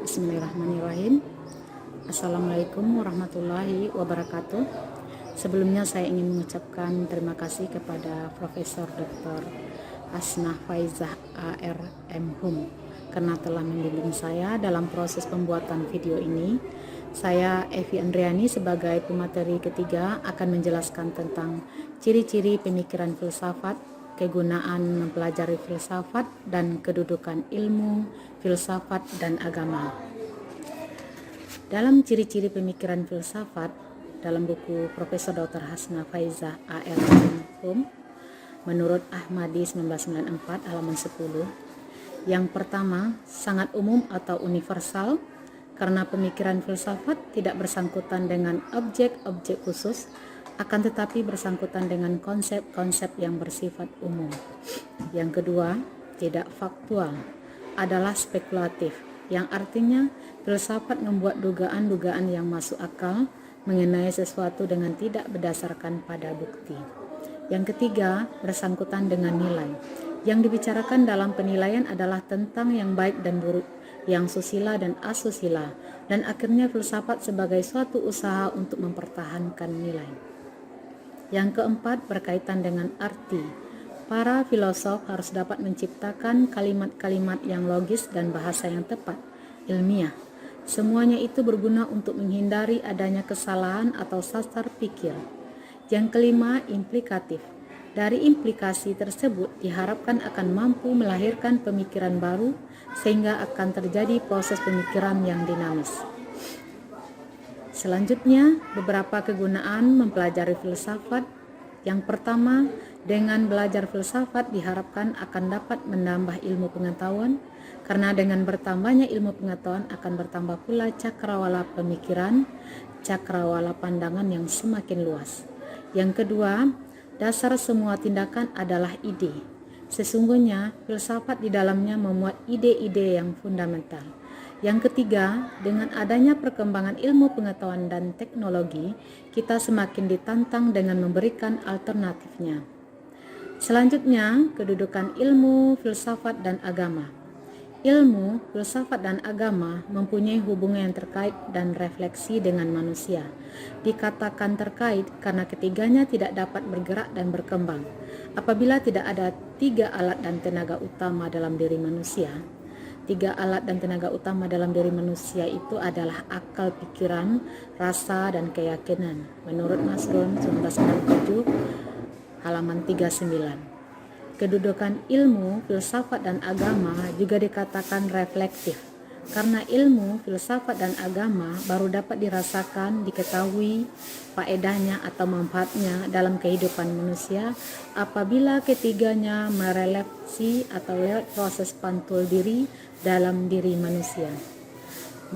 Bismillahirrahmanirrahim. Assalamualaikum warahmatullahi wabarakatuh. Sebelumnya saya ingin mengucapkan terima kasih kepada Profesor Dr. Hasnah Faizah ARMHum karena telah membimbing saya dalam proses pembuatan video ini. Saya Evi Andriani sebagai pemateri ketiga akan menjelaskan tentang ciri-ciri pemikiran filsafat, kegunaan mempelajari filsafat, dan kedudukan ilmu, filsafat, dan agama. Dalam ciri-ciri pemikiran filsafat, dalam buku Profesor Dr. Hasnah Faizah ARMHum menurut Ahmadi 1994 halaman 10, yang pertama, sangat umum atau universal karena pemikiran filsafat tidak bersangkutan dengan objek-objek khusus, akan tetapi bersangkutan dengan konsep-konsep yang bersifat umum. Yang kedua, tidak faktual, adalah spekulatif, yang artinya filsafat membuat dugaan-dugaan yang masuk akal mengenai sesuatu dengan tidak berdasarkan pada bukti. Yang ketiga, bersangkutan dengan nilai. Yang dibicarakan dalam penilaian adalah tentang yang baik dan buruk, yang susila dan asusila, dan akhirnya filsafat sebagai suatu usaha untuk mempertahankan nilai. Yang keempat, berkaitan dengan arti. Para filosof harus dapat menciptakan kalimat-kalimat yang logis dan bahasa yang tepat, ilmiah. Semuanya itu berguna untuk menghindari adanya kesalahan atau sasar pikir. Yang kelima, implikatif. Dari implikasi tersebut diharapkan akan mampu melahirkan pemikiran baru sehingga akan terjadi proses pemikiran yang dinamis. Selanjutnya, beberapa kegunaan mempelajari filsafat. Yang pertama, dengan belajar filsafat diharapkan akan dapat menambah ilmu pengetahuan, karena dengan bertambahnya ilmu pengetahuan akan bertambah pula cakrawala pemikiran, cakrawala pandangan yang semakin luas. Yang kedua, dasar semua tindakan adalah ide. Sesungguhnya, filsafat di dalamnya memuat ide-ide yang fundamental. Yang ketiga, dengan adanya perkembangan ilmu pengetahuan dan teknologi, kita semakin ditantang dengan memberikan alternatifnya. Selanjutnya, kedudukan ilmu, filsafat, dan agama. Ilmu, filsafat, dan agama mempunyai hubungan yang terkait dan refleksi dengan manusia. Dikatakan terkait karena ketiganya tidak dapat bergerak dan berkembang apabila tidak ada tiga alat dan tenaga utama dalam diri manusia. Tiga alat dan tenaga utama dalam diri manusia itu adalah akal pikiran, rasa, dan keyakinan. Menurut Nasrun 1997 halaman 39. Kedudukan ilmu, filsafat, dan agama juga dikatakan reflektif. Karena ilmu, filsafat, dan agama baru dapat dirasakan, diketahui faedahnya atau manfaatnya dalam kehidupan manusia apabila ketiganya merefleksi atau lewat proses pantul diri dalam diri manusia.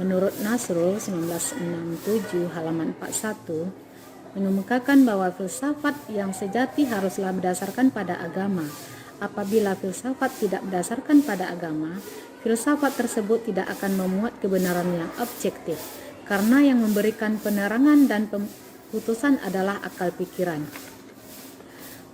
Menurut Nasrul 1967 halaman 41 mengemukakan bahwa filsafat yang sejati haruslah berdasarkan pada agama. Apabila filsafat tidak berdasarkan pada agama, filsafat tersebut tidak akan memuat kebenaran yang objektif, karena yang memberikan penerangan dan putusan adalah akal pikiran.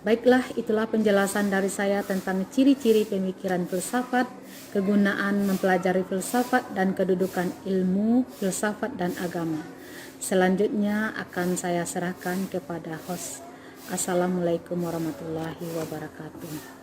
Baiklah, itulah penjelasan dari saya tentang ciri-ciri pemikiran filsafat, kegunaan mempelajari filsafat, dan kedudukan ilmu, filsafat, dan agama. Selanjutnya akan saya serahkan kepada host. Assalamualaikum warahmatullahi wabarakatuh.